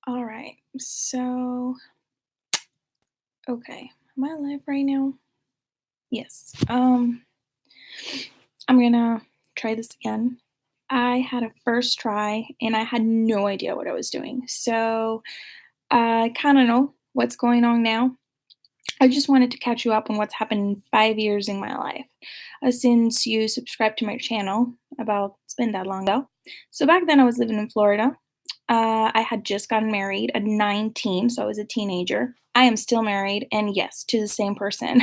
All right. So, okay. Am I live right now? Yes. I'm gonna try this again. I had a first try and I had no idea what I was doing. So, I kind of know what's going on now. I just wanted to catch you up on what's happened in 5 years in my life. Since you subscribed to my channel, it's been that long ago. So back then I was living in Florida. I had just gotten married at 19, so I was a teenager. I am still married, and yes, to the same person.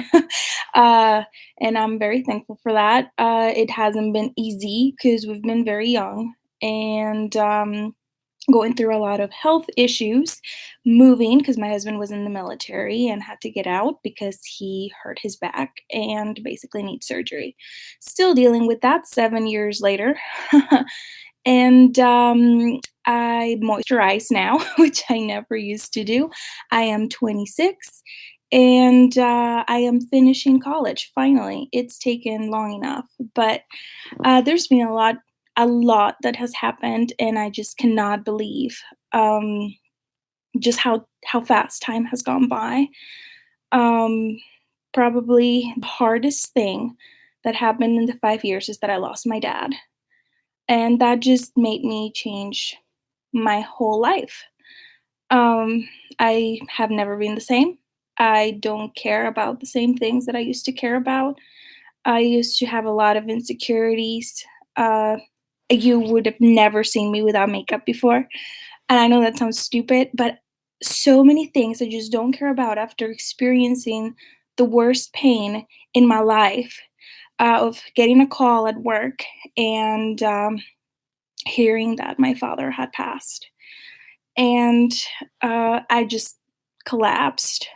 uh, and I'm very thankful for that. It hasn't been easy because we've been very young, and going through a lot of health issues, moving because my husband was in the military and had to get out because he hurt his back and basically needs surgery. Still dealing with that 7 years later. And I moisturize now, which I never used to do. I am 26 and I am finishing college finally. It's taken long enough, but there's been a lot that has happened, and I just cannot believe um, just how fast time has gone by. Um, Probably the hardest thing that happened in the 5 years is that I lost my dad, and that just made me change my whole life. Um, I have never been the same. I don't care about the same things that I used to care about. I used to have a lot of insecurities. Uh, you would have never seen me without makeup before. And I know that sounds stupid, but so many things I just don't care about after experiencing the worst pain in my life of getting a call at work and hearing that my father had passed. And I just collapsed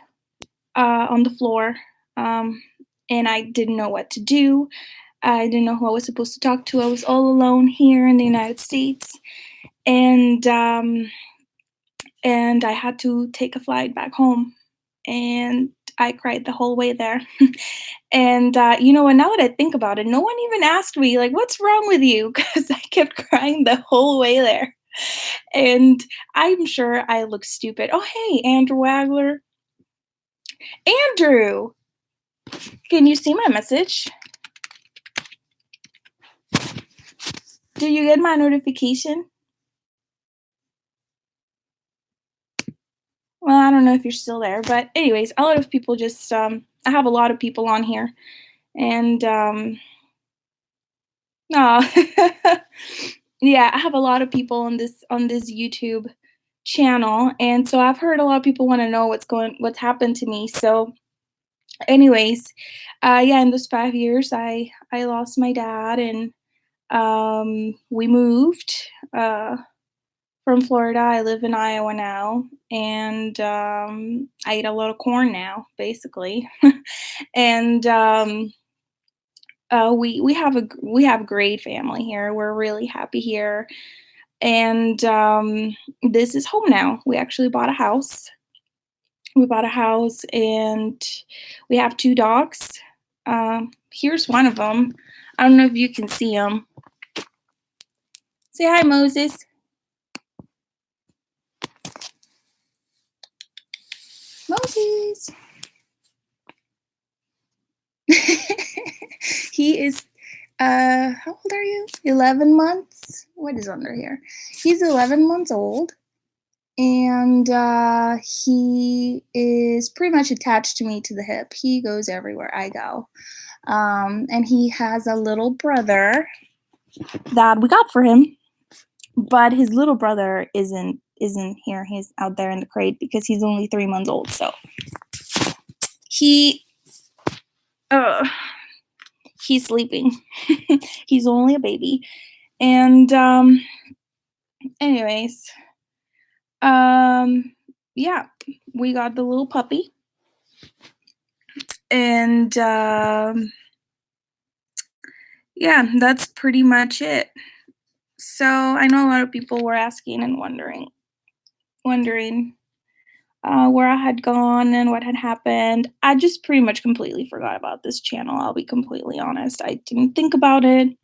on the floor. Um, and I didn't know what to do. I didn't know who I was supposed to talk to. I was all alone here in the United States, and I had to take a flight back home, and I cried the whole way there. And you know what? Now that I think about it, no one even asked me like, "What's wrong with you?" Because I kept crying the whole way there, and I'm sure I look stupid. Oh, hey, Andrew Wagler, Andrew, can you see my message? Did you get my notification? Well, I don't know if you're still there, but anyways, a lot of people just I have a lot of people on here, and aw. Yeah, I have a lot of people on this YouTube channel, and so I've heard a lot of people want to know what's happened to me. So, anyways, yeah, in those 5 years, I lost my dad, and we moved. From Florida. I live in Iowa now, and I eat a lot of corn now, basically. And we have a great family here. We're really happy here, and this is home now. We actually bought a house. We bought a house, and we have two dogs. Here's one of them. I don't know if you can see him. Say hi, Moses. Moses. He is how old are you? 11 months? What is under here? He's 11 months old, and he is pretty much attached to me to the hip. He goes everywhere I go. And he has a little brother that we got for him, but his little brother isn't here. He's out there in the crate because he's only 3 months old. So he uh he's sleeping. He's only a baby. And anyways, yeah, we got the little puppy, and yeah, that's pretty much it. So I know a lot of people were asking and wondering where I had gone and what had happened. I just pretty much completely forgot about this channel. I'll be completely honest. I didn't think about it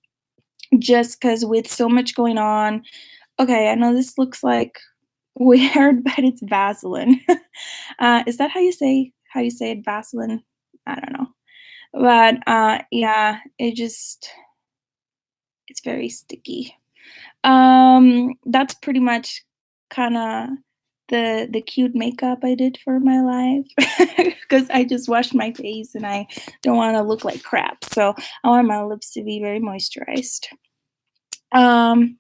just because with so much going on, Okay, I know this looks like weird, but it's Vaseline. Is that how you say it, Vaseline? I don't know. But, yeah, it's very sticky. That's pretty much kinda the cute makeup I did for my life because I just washed my face and I don't wanna look like crap, so I want my lips to be very moisturized. Um,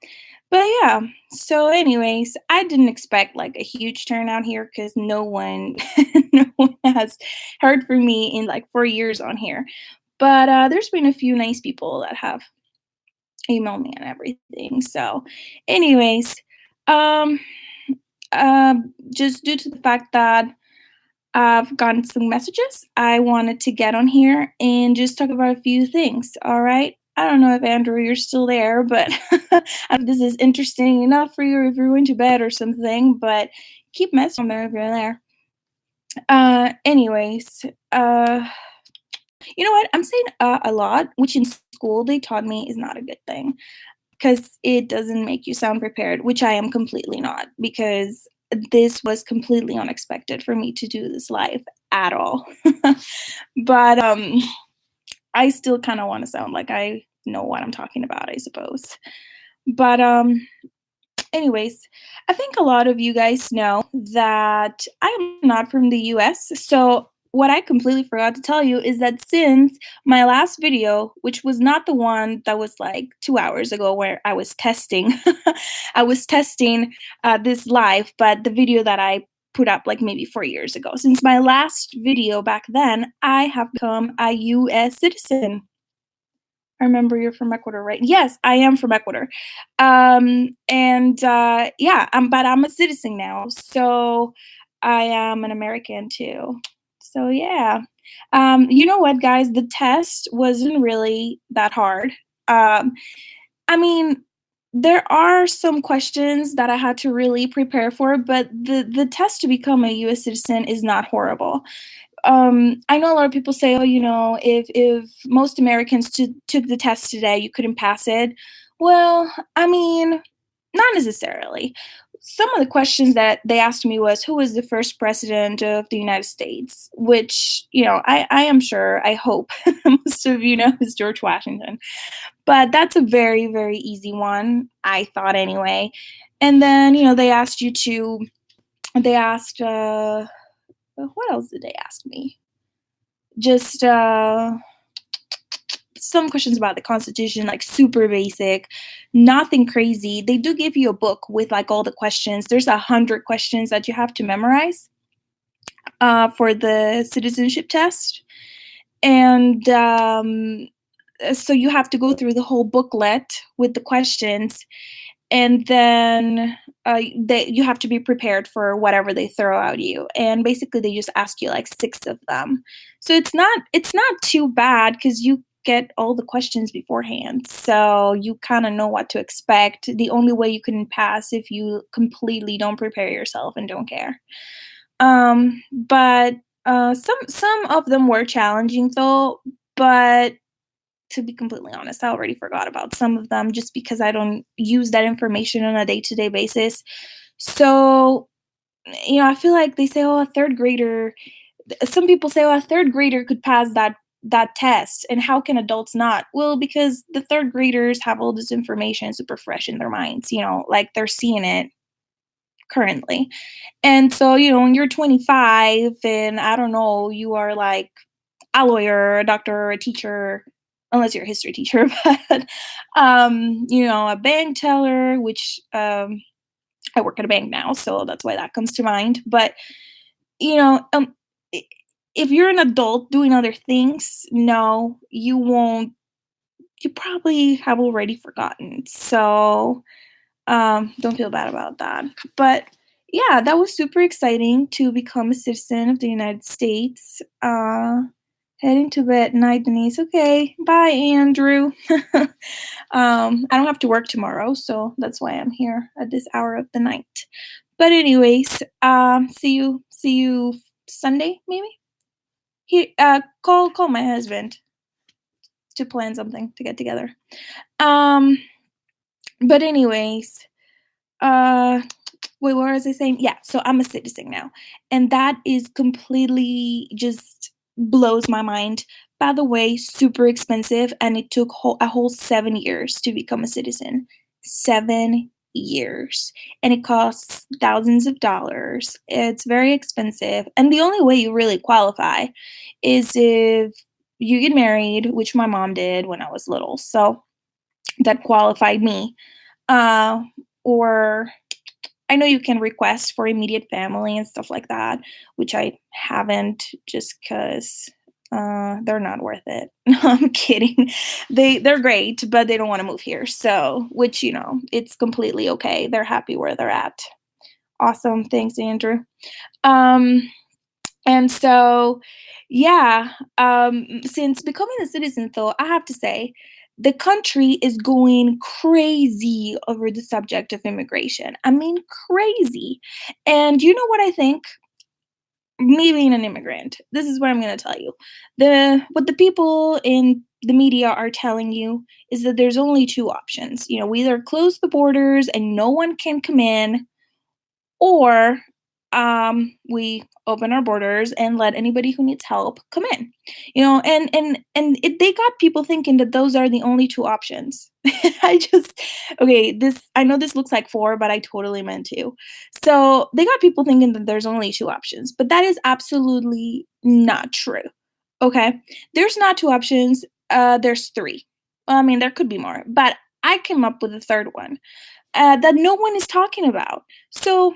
but yeah, so anyways, I didn't expect, like, a huge turnout here because no one no one has heard from me in, like, 4 years on here. But, there's been a few nice people that have emailed me and everything, so anyways, um, just due to the fact that I've gotten some messages, I wanted to get on here and just talk about a few things, alright? I don't know if Andrew, you're still there, but if this is interesting enough for you or if you're going to bed or something, but keep messaging there if you're there. Anyways, you know what? I'm saying a lot, which in school they taught me is not a good thing because it doesn't make you sound prepared, which I am completely not because this was completely unexpected for me to do this live at all. But I still kind of want to sound like I know what I'm talking about, I suppose. But anyways, I think a lot of you guys know that I am not from the US. So, what I completely forgot to tell you is that since my last video, which was not the one that was like 2 hours ago where I was testing, I was testing this live, but the video that I put up like maybe 4 years ago. Since my last video back then, I have become a US citizen. I remember you're from Ecuador, right? Yes, I am from Ecuador. And yeah, but I'm a citizen now, so I am an American too. So yeah. You know what, guys? The test wasn't really that hard. Um, I mean, there are some questions that I had to really prepare for, but the test to become a US citizen is not horrible. I know a lot of people say, "Oh, if most Americans took the test today, you couldn't pass it." Well, I mean, not necessarily. Some of the questions that they asked me was, "Who was the first president of the United States?" Which, I am sure, I hope most of you know is George Washington. But that's a very, very easy one, I thought anyway. And then, they asked, what else did they ask me? Just some questions about the Constitution, like super basic, nothing crazy. They do give you a book with like all the questions. There's 100 questions that you have to memorize for the citizenship test, and so you have to go through the whole booklet with the questions, and then you have to be prepared for whatever they throw at you. And basically, they just ask you like six of them. So it's not too bad because you get all the questions beforehand, so you kind of know what to expect. The only way you can pass if you completely don't prepare yourself and don't care. But some of them were challenging though. But to be completely honest, I already forgot about some of them just because I don't use that information on a day-to-day basis. So, I feel like they say, "Oh, a third grader." Some people say, "Oh, a third grader could pass that test, and how can adults not?" Well, because the third graders have all this information super fresh in their minds, like they're seeing it currently. And so, when you're 25 and I don't know, you are like a lawyer, a doctor, a teacher, unless you're a history teacher, but a bank teller, which I work at a bank now, so that's why that comes to mind. But you know, um, i- if you're an adult doing other things, no, you won't. You probably have already forgotten. So don't feel bad about that. But yeah, that was super exciting to become a citizen of the United States. Heading to bed night, Denise. Okay, bye, Andrew. I don't have to work tomorrow, so that's why I'm here at this hour of the night. But anyways, see you Sunday, maybe. Call my husband to plan something to get together. Um, but anyways, Uh, wait, what was I saying? Yeah, so I'm a citizen now, and that is completely just blows my mind. By the way, super expensive, and it took a whole 7 years to become a citizen. 7 years, and it costs thousands of dollars. It's very expensive, and the only way you really qualify is if you get married, which my mom did when I was little, so that qualified me. Uh, or I know you can request for immediate family and stuff like that, which I haven't just 'cause, they're not worth it. No, I'm kidding. They're great, but they don't wanna move here, so which, it's completely okay. They're happy where they're at. Awesome. Thanks, Andrew. Um and so, yeah, since becoming a citizen, though, I have to say, the country is going crazy over the subject of immigration. I mean, crazy. And you know what I think? Me being an immigrant, this is what I'm going to tell you. What the people in the media are telling you is that there's only two options. We either close the borders and no one can come in, or we open our borders and let anybody who needs help come in. They got people thinking that those are the only two options. I just Okay, this I know this looks like four, but I totally meant two. So they got people thinking that there's only two options, but that is absolutely not true. Okay, there's not two options. There's three. I mean, there could be more, but I came up with a third one that no one is talking about. So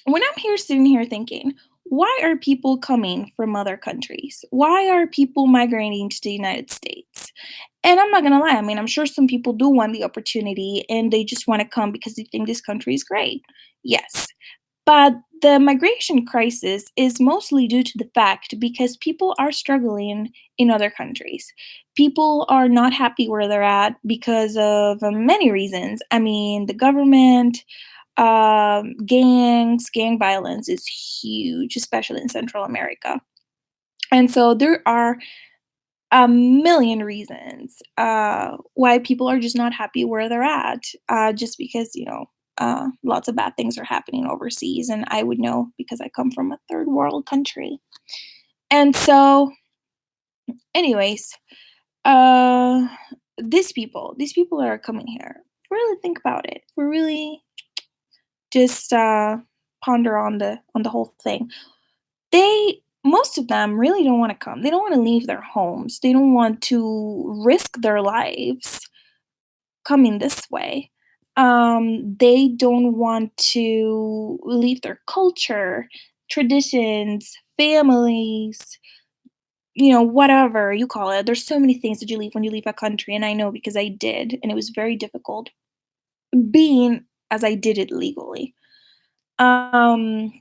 when I'm here sitting here thinking, why are people coming from other countries? Why are people migrating to the United States? And I'm not gonna lie, I mean, I'm sure some people do want the opportunity and they just want to come because they think this country is great. Yes. But the migration crisis is mostly due to the fact because people are struggling in other countries. People are not happy where they're at because of many reasons. I mean, the government, gang violence is huge, especially in Central America. And so there are a million reasons why people are just not happy where they're at, just because, lots of bad things are happening overseas. And I would know because I come from a third world country. And so, anyways, uh, these people that are coming here, really think about it. We really just ponder on the whole thing. They Most of them really don't want to come. They don't want to leave their homes. They don't want to risk their lives coming this way. They don't want to leave their culture, traditions, families, whatever you call it. There's so many things that you leave when you leave a country, and I know because I did, and it was very difficult being as I did it legally. Um,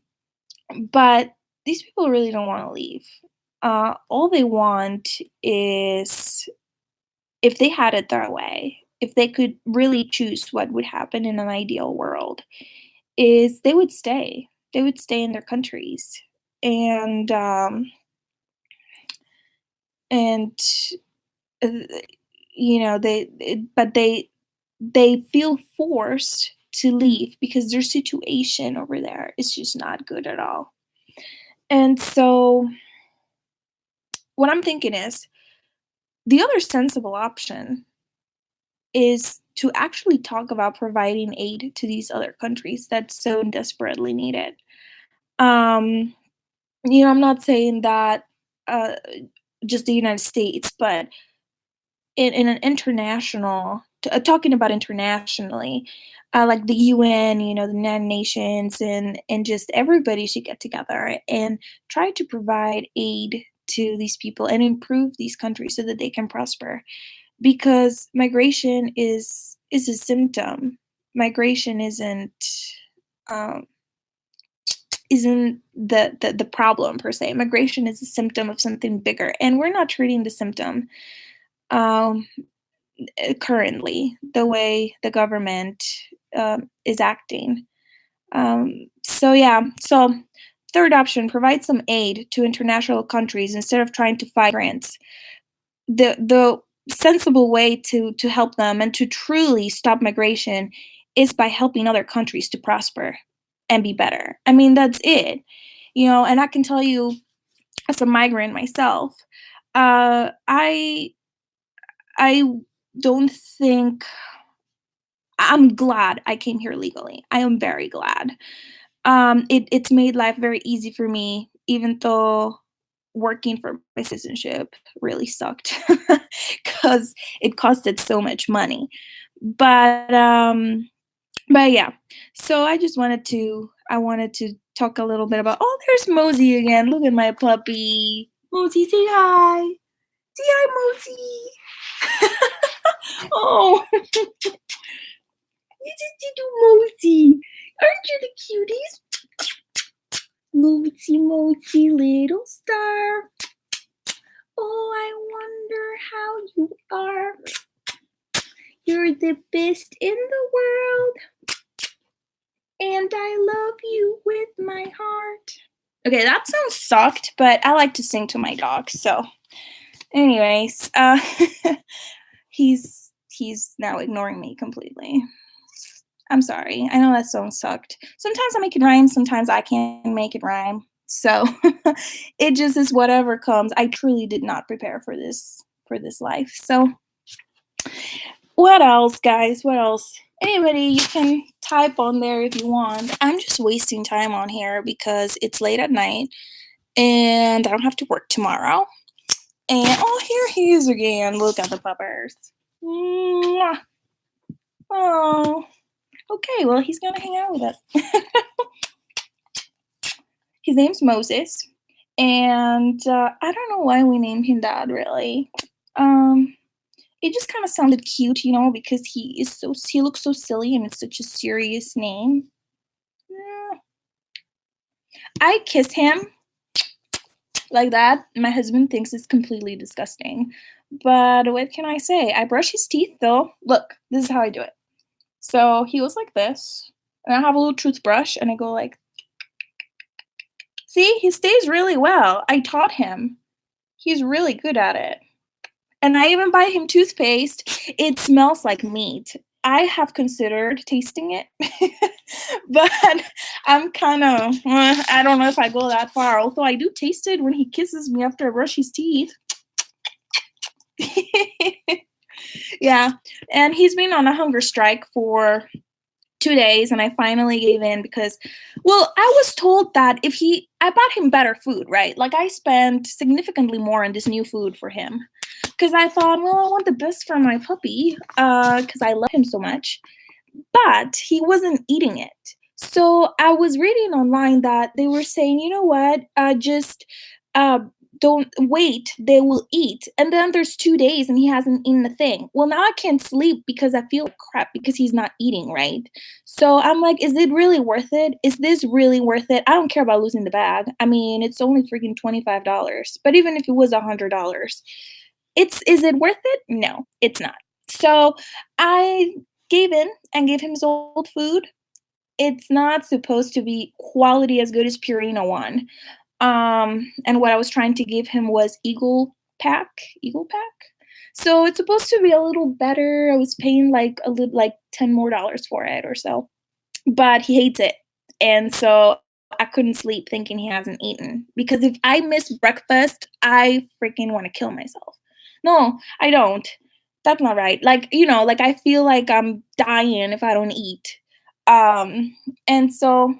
But these people really don't wanna leave. All they want is, if they had it their way, if they could really choose what would happen in an ideal world, is they would stay. They would stay in their countries. And, and, uh, but they feel forced to leave because their situation over there is just not good at all. And so what I'm thinking is, the other sensible option is to actually talk about providing aid to these other countries that so desperately need it. Um, I'm not saying that uh, just the United States, but in an talking about internationally, like the UN, the United Nations, and just everybody should get together and try to provide aid to these people and improve these countries so that they can prosper, because migration is a symptom. Migration um, isn't the problem per se. Migration is a symptom of something bigger, and we're not treating the symptom um, currently the way the government is acting. So yeah, so third option: provide some aid to international countries instead of trying to fight grants. The sensible way to help them and to truly stop migration is by helping other countries to prosper and be better. I mean, that's it. And I can tell you as a migrant myself, I don't think I'm glad I came here legally. I am very glad. It's made life very easy for me, even though working for my citizenship really sucked because it costed so much money. But but yeah. So I wanted to talk a little bit about. Oh, there's Mosey again. Look at my puppy. Mosey, say hi. Say hi, Mosey. Oh, this is little Mosey. Aren't you the cutest? Mosey, Mosey, little star. Oh, I wonder how you are. You're the best in the world, and I love you with my heart. Okay, that sounds sucked, but I like to sing to my dog. So, anyways, he's now ignoring me completely. I'm sorry. I know that song sucked. Sometimes I make it rhyme, sometimes I can't make it rhyme. So it just is whatever comes. I truly did not prepare for this life. So what else, guys? What else? Anybody, you can type on there if you want. I'm just wasting time on here because it's late at night and I don't have to work tomorrow. And oh, here he is again. Look at the puppers. Mwah. Oh, okay. Well, he's gonna hang out with us. His name's Moses, and I don't know why we named him that. Really, it just kind of sounded cute, because he looks so silly, and it's such a serious name. Yeah. I kiss him like that. My husband thinks it's completely disgusting, but what can I say? I brush his teeth though. Look, this is how I do it. So he goes like this, and I have a little toothbrush, and I go like. See, he stays really well. I taught him. He's really good at it. And I even buy him toothpaste. It smells like meat. I have considered tasting it, but I'm kind of, I don't know if I go that far. Although I do taste it when he kisses me after I brush his teeth. Yeah. And he's been on a hunger strike for 2 days, and I finally gave in because, well, I was told that I bought him better food, right? Like I spent significantly more on this new food for him because I thought, well, I want the best for my puppy because I love him so much, but he wasn't eating it. So I was reading online that they were saying, you know what, just uh, don't wait, they will eat. And then there's 2 days and he hasn't eaten a thing. Well, now I can't sleep because I feel like crap because he's not eating, right? So I'm like, is it really worth it? Is this really worth it? I don't care about losing the bag. I mean, it's only freaking $25. But even if it was $100, is it worth it? No, it's not. So I gave in and gave him his old food. It's not supposed to be quality as good as Purina One. And what I was trying to give him was Eagle Pack. So it's supposed to be a little better. I was paying like a little, like $10 more for it or so, but he hates it. And so I couldn't sleep thinking he hasn't eaten because if I miss breakfast, I freaking want to kill myself. No, I don't. That's not right. Like, like I feel like I'm dying if I don't eat. And so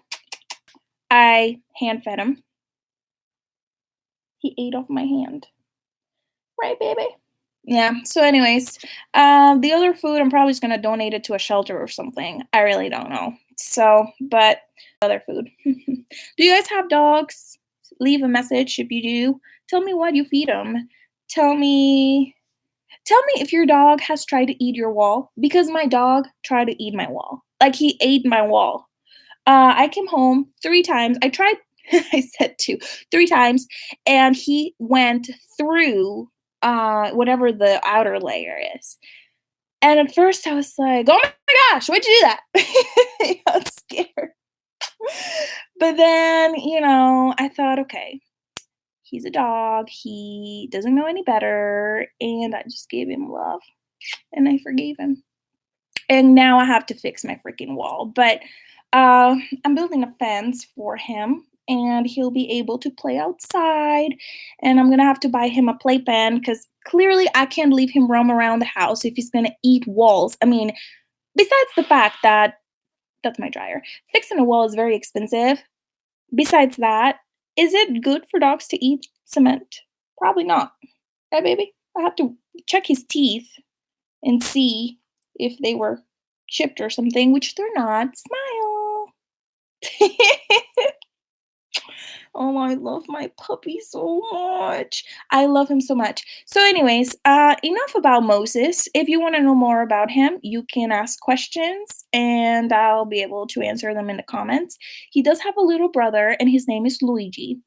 I hand fed him. He ate off my hand. Right, baby? Yeah. So, anyways, the other food, I'm probably just gonna donate it to a shelter or something. I really don't know. So, but other food. Do you guys have dogs? Leave a message if you do. Tell me what you feed them. Tell me, tell me if your dog has tried to eat your wall because my dog tried to eat my wall. Like he ate my wall. I came home 3 times. I tried, I said 3 times, and he went through whatever the outer layer is. And at first I was like, oh my gosh, why'd you do that? I got scared. But then, I thought, okay, he's a dog. He doesn't know any better. And I just gave him love and I forgave him. And now I have to fix my freaking wall. But uh, I'm building a fence for him, and he'll be able to play outside. And I'm gonna have to buy him a playpen because clearly I can't leave him roam around the house if he's gonna eat walls. I mean, besides the fact that that's my dryer, fixing a wall is very expensive. Besides that, is it good for dogs to eat cement? Probably not. Right, baby? I have to check his teeth and see if they were chipped or something, which they're not. Smile. Oh, I love my puppy so much. I love him so much. So, anyways, enough about Moses. If you want to know more about him, you can ask questions and I'll be able to answer them in the comments. He does have a little brother, and his name is Luigi,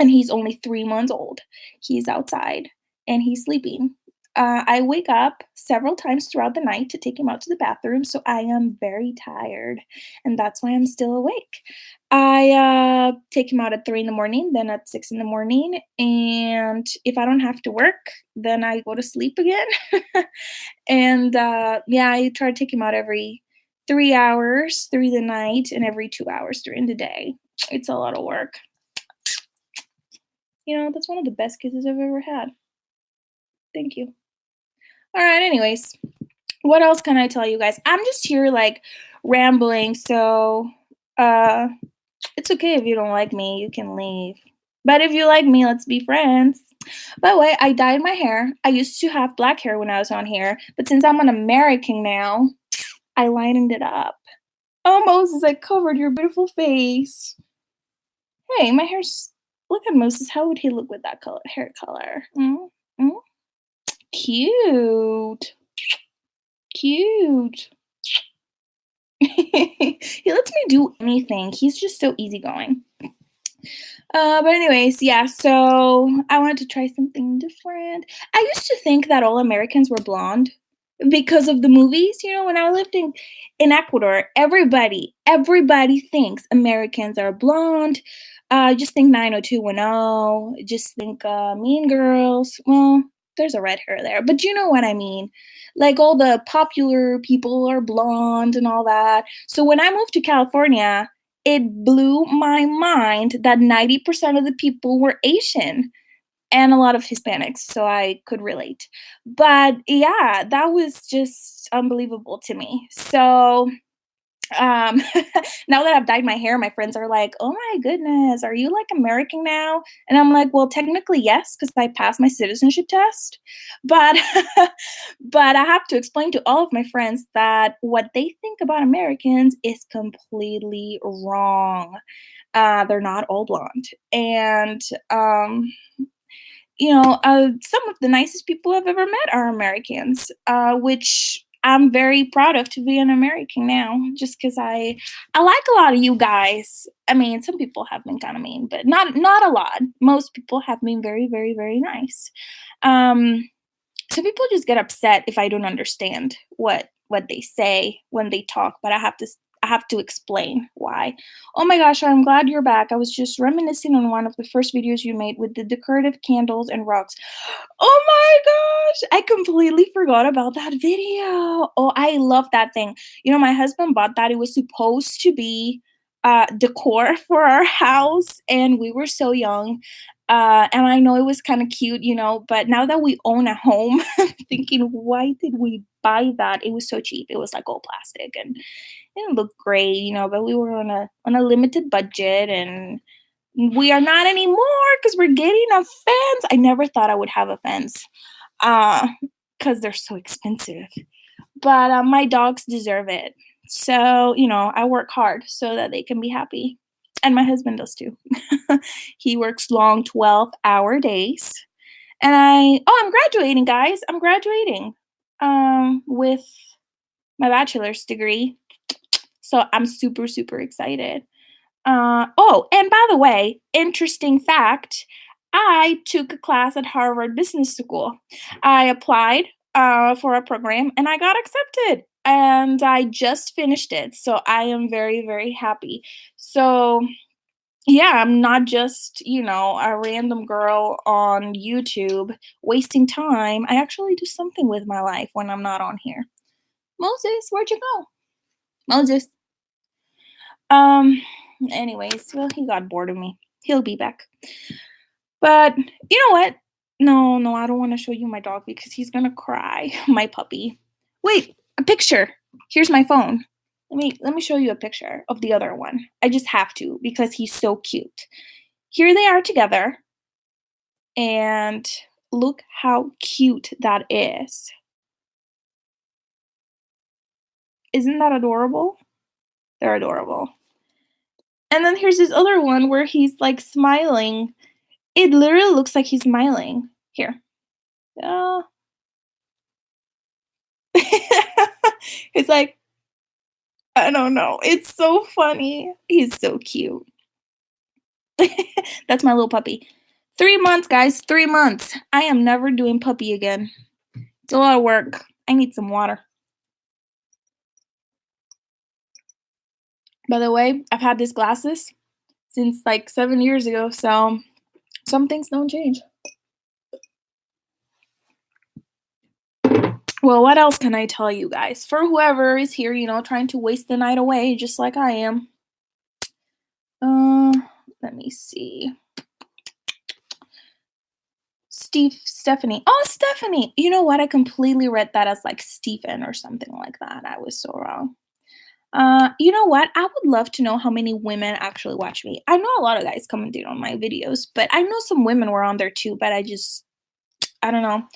and he's only 3 months old. He's outside and he's sleeping. I wake up several times throughout the night to take him out to the bathroom, so I am very tired, and that's why I'm still awake. I take him out at 3 in the morning, then at 6 in the morning, and if I don't have to work, then I go to sleep again. And yeah, I try to take him out every 3 hours through the night and every 2 hours during the day. It's a lot of work. That's one of the best kisses I've ever had. Thank you. All right, anyways, what else can I tell you guys? I'm just here like rambling, so uh it's okay if you don't like me, you can leave. But if you like me, let's be friends. By the way, I dyed my hair. I used to have black hair when I was on here, but since I'm an American now, I lightened it up. Oh, Moses, I covered your beautiful face. Hey, my hair's. Look at Moses. How would he look with that hair color? Mm? Cute. Cute. He lets me do anything. He's just so easygoing. But anyways, yeah, so I wanted to try something different. I used to think that all Americans were blonde because of the movies. When I lived in Ecuador, everybody thinks Americans are blonde. Just think 90210. Just think Mean Girls. Well, there's a red hair there, but you know what I mean. Like all the popular people are blonde and all that. So when I moved to California, it blew my mind that 90% of the people were Asian and a lot of Hispanics, so I could relate. But yeah, that was just unbelievable to me. So um, now that I've dyed my hair, my friends are like, "Oh my goodness, are you like American now?" And I'm like, "Well, technically yes, because I passed my citizenship test." But but I have to explain to all of my friends that what they think about Americans is completely wrong. They're not all blonde, and some of the nicest people I've ever met are Americans, which I'm very proud of to be an American now, just because I like a lot of you guys. I mean, some people have been kind of mean, but not a lot. Most people have been very, very, very nice. Um, so people just get upset if I don't understand what they say when they talk, but I have to explain why. Oh my gosh, I'm glad you're back. I was just reminiscing on one of the first videos you made with the decorative candles and rocks. Oh my gosh, I completely forgot about that video. Oh, I love that thing. My husband bought that. It was supposed to be decor for our house, and we were so young. And I know it was kind of cute, but now that we own a home, I'm thinking, why did we buy that? It was so cheap. It was like all plastic and it didn't look great, but we were on a limited budget, and we are not anymore because we're getting a fence. I never thought I would have a fence, because they're so expensive. But my dogs deserve it. So I work hard so that they can be happy, and my husband does too. He works long 12-hour days, and I'm graduating, guys. I'm graduating with my bachelor's degree. So I'm super, super excited. Oh, and by the way, interesting fact, I took a class at Harvard Business School. I applied for a program and I got accepted. And I just finished it. So I am very, very happy. So yeah, I'm not just, a random girl on YouTube wasting time. I actually do something with my life when I'm not on here. Moses, where'd you go? Moses. Um, anyways, well, he got bored of me. He'll be back. But you know what? No, no, I don't want to show you my dog because he's gonna cry. My puppy. Wait, a picture. Here's my phone. Let me show you a picture of the other one. I just have to because he's so cute. Here they are together, and look how cute that is. Isn't that adorable? They're adorable. And then here's this other one where he's like smiling. It literally looks like he's smiling. Here. Uh, it's like, I don't know. It's so funny. He's so cute. That's my little puppy. 3 months, guys. 3 months. I am never doing puppy again. It's a lot of work. I need some water. By the way, I've had these glasses since like 7 years ago, so some things don't change. Well, what else can I tell you guys? For whoever is here, trying to waste the night away, just like I am. Uh, Let me see. Stephanie. Oh, Stephanie. You know what? I completely read that as like Stephen or something like that. I was so wrong. You know what? I would love to know how many women actually watch me. I know a lot of guys commented on my videos, but I know some women were on there too, but I don't know.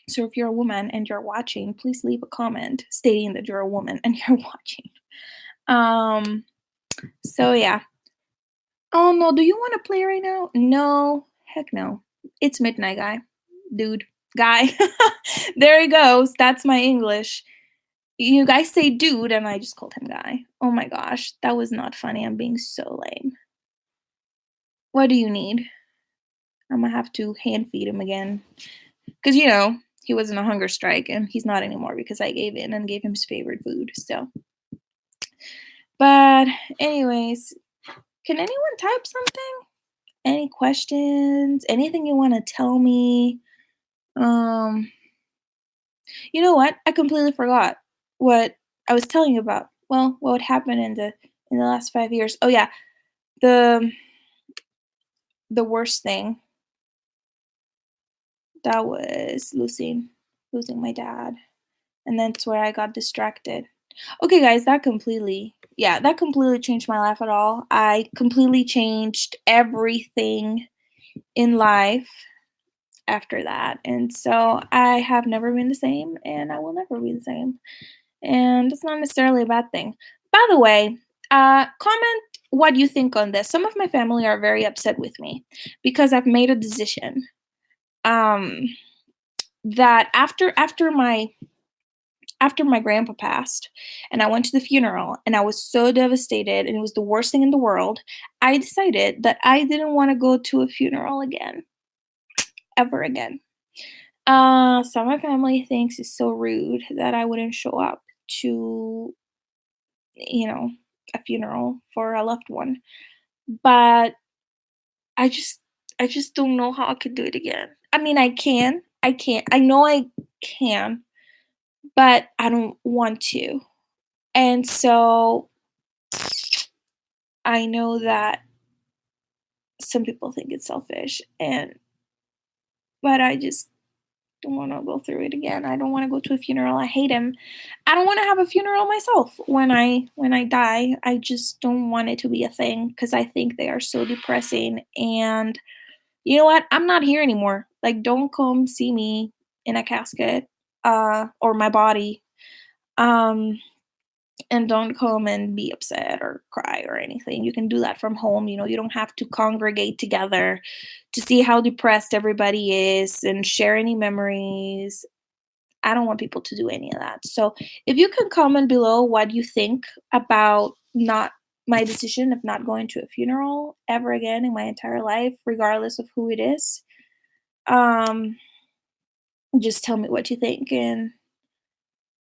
So if you're a woman and you're watching, please leave a comment stating that you're a woman and you're watching. So yeah. Oh no, do you want to play right now? No, heck no. It's midnight, guy. There he goes. That's my English. You guys say dude, and I just called him guy. Oh my gosh, that was not funny. I'm being so lame. What do you need? I'm gonna have to hand feed him again. Because, he was in a hunger strike, and he's not anymore because I gave in and gave him his favorite food. So, but anyways, can anyone type something? Any questions? Anything you want to tell me? Um, you know what? I completely forgot what I was telling you about. Well, what happened in the last 5 years? Oh yeah, the the worst thing that was losing my dad, and that's where I got distracted. Okay, guys, that completely changed my life at all. I completely changed everything in life after that. And so I have never been the same and I will never be the same. And it's not necessarily a bad thing. By the way, comment what you think on this. Some of my family are very upset with me because I've made a decision um, that after my grandpa passed and I went to the funeral and I was so devastated and it was the worst thing in the world, I decided that I didn't want to go to a funeral again, ever again. So my family thinks it's so rude that I wouldn't show up to, you know, a funeral for a loved one. But I just I just don't know how I could do it again. I mean, I can. I can't. I know I can, but I don't want to. And so I know that some people think it's selfish but I just don't want to go through it again. I don't want to go to a funeral. I hate him. I don't want to have a funeral myself when I die. I just don't want it to be a thing because I think they are so depressing. And you know what? I'm not here anymore. Like, don't come see me in a casket, or my body. Um, and don't come and be upset or cry or anything. You can do that from home. You don't have to congregate together to see how depressed everybody is and share any memories. I don't want people to do any of that. So if you can comment below what you think about not my decision of not going to a funeral ever again in my entire life, regardless of who it is, um, just tell me what you think. And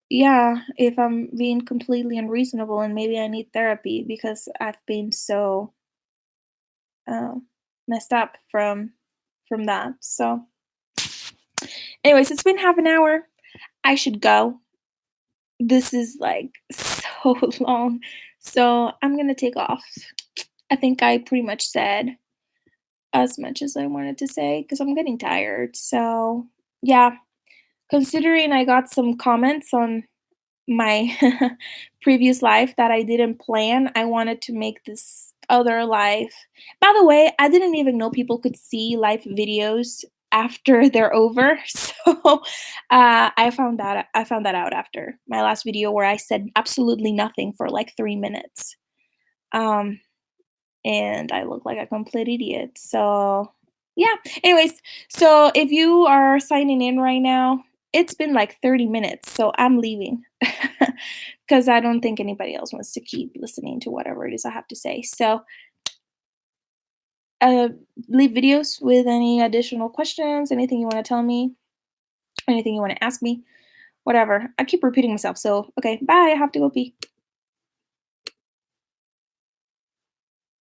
yeah, if I'm being completely unreasonable and maybe I need therapy because I've been so uh, messed up from that. So, anyways, it's been half an hour. I should go. This is like so long. So I'm gonna take off. I think I pretty much said as much as I wanted to say because I'm getting tired. So yeah, considering I got some comments on my previous life that I didn't plan, I wanted to make this other life. By the way, I didn't even know people could see live videos after they're over. So I found that out after my last video where I said absolutely nothing for like 3 minutes. Um, and I look like a complete idiot. So, yeah. Anyways, so if you are signing in right now, it's been like 30 minutes, so I'm leaving because I don't think anybody else wants to keep listening to whatever it is I have to say. So, uh, leave videos with any additional questions, anything you want to tell me, anything you want to ask me, whatever. I keep repeating myself. So, okay, bye. I have to go pee.